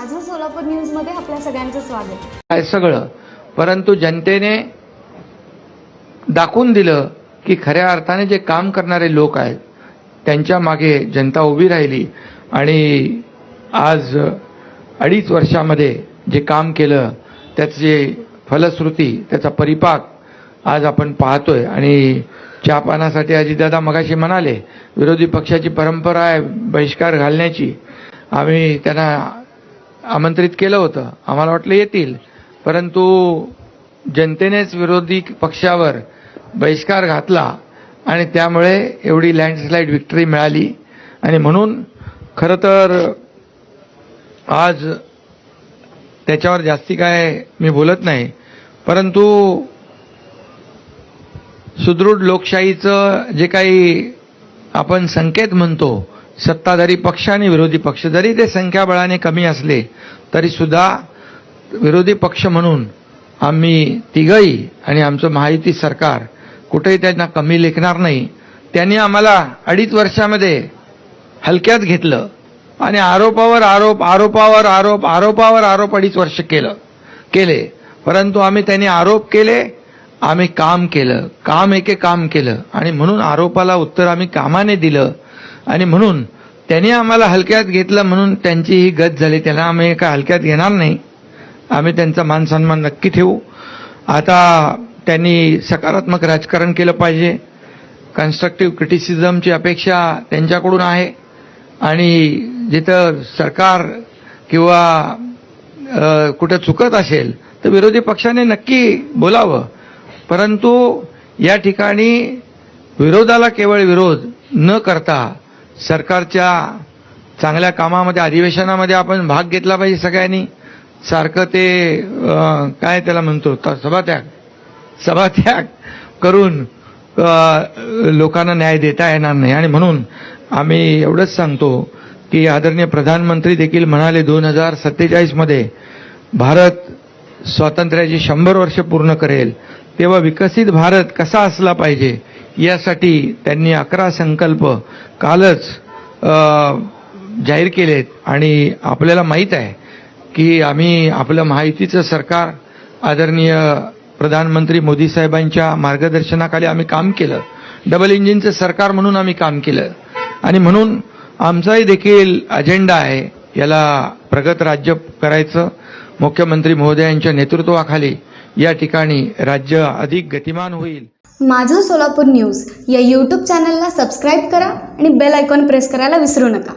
माझं सोलापूर न्यूज मध्ये आपल्या सगळ्यांचं स्वागत आहे सगळं, परंतु जनतेने दाखवून दिलं की खऱ्या अर्थाने जे काम करणारे लोक आहेत त्यांच्या मागे जनता उभी राहिली आणि आज 2.5 वर्षामध्ये जे काम केलं त्याची फलश्रुती, त्याचा परिपाक आज आपण पाहतोय. आणि चहापानासाठी अजितदादा मगाशी म्हणाले विरोधी पक्षाची परंपरा आहे बहिष्कार घालण्याची. आम्ही त्यांना आमंत्रित केलं होतं, आम्हाला वाटलं येतील, परंतु जनतेनेच विरोधी पक्षावर बहिष्कार घातला आणि त्यामुळे एवढी लँडस्लाईड विक्ट्री मिळाली. आणि म्हणून खरं तर आज त्याच्यावर जास्ती काय मी बोलत नाही, परंतु सुदृढ लोकशाहीचं जे काही आपण संकेत म्हणतो, सत्ताधारी पक्ष आणि विरोधी पक्ष जरी ते संख्याबळाने कमी असले तरी सुद्धा विरोधी पक्ष म्हणून आम्ही तिघही आणि आमचं महायुती सरकार कुठेही त्यांना कमी लेखणार नाही. त्यांनी आम्हाला 2.5 वर्षामध्ये हलक्यात घेतलं आणि आरोपावर आरोप आरोपावर आरोप आरोपावर आरोप 2.5 वर्ष केले, परंतु आम्ही त्यांनी आरोप केले, आम्ही काम केलं, काम एके काम केलं आणि म्हणून आरोपाला उत्तर आम्ही कामाने दिलं. आणि म्हणून त्यांनी आम्हाला हलक्यात घेतलं म्हणून त्यांची ही गत झाली. त्यांना आम्ही काय हलक्यात घेणार नाही, आम्ही त्यांचा मान सन्मान नक्की ठेवू. आता त्यांनी सकारात्मक राजकारण केलं पाहिजे, कन्स्ट्रक्टिव्ह क्रिटिसिझमची अपेक्षा त्यांच्याकडून आहे. आणि जिथं सरकार किंवा कुठं चुकत असेल तर विरोधी पक्षाने नक्की बोलावं, परंतु या ठिकाणी विरोधाला केवळ विरोध न करता सरकारच्या चांगल्या कामामध्ये, अधिवेशनामध्ये आपण भाग घेतला पाहिजे सगळ्यांनी. सारखं ते काय त्याला म्हणतो सभात्याग करून लोकांना न्याय देता येणार नाही. आणि म्हणून आम्ही एवढंच सांगतो की आदरणीय प्रधानमंत्री देखील म्हणाले 2047 मध्ये भारत स्वातंत्र्याची 100 वर्ष पूर्ण करेल, तेव्हा विकसित भारत कसा असला पाहिजे यासाठी त्यांनी 11 संकल्प कालच जाहीर केलेत. आणि आपल्याला माहीत आहे की आम्ही आपलं महायुतीचं सरकार आदरणीय प्रधानमंत्री मोदी साहेबांच्या मार्गदर्शनाखाली आम्ही काम केलं, डबल इंजिनचं सरकार म्हणून आम्ही काम केलं. आणि म्हणून आमचाही देखील अजेंडा आहे याला प्रगत राज्य करायचं. मुख्यमंत्री महोदयांच्या नेतृत्वाखाली या ठिकाणी राज्य अधिक गतिमान होईल. माझं सोलापूर न्यूज या यूट्यूब चॅनलला सबस्क्राईब करा आणि बेल आयकॉन प्रेस करायला विसरू नका.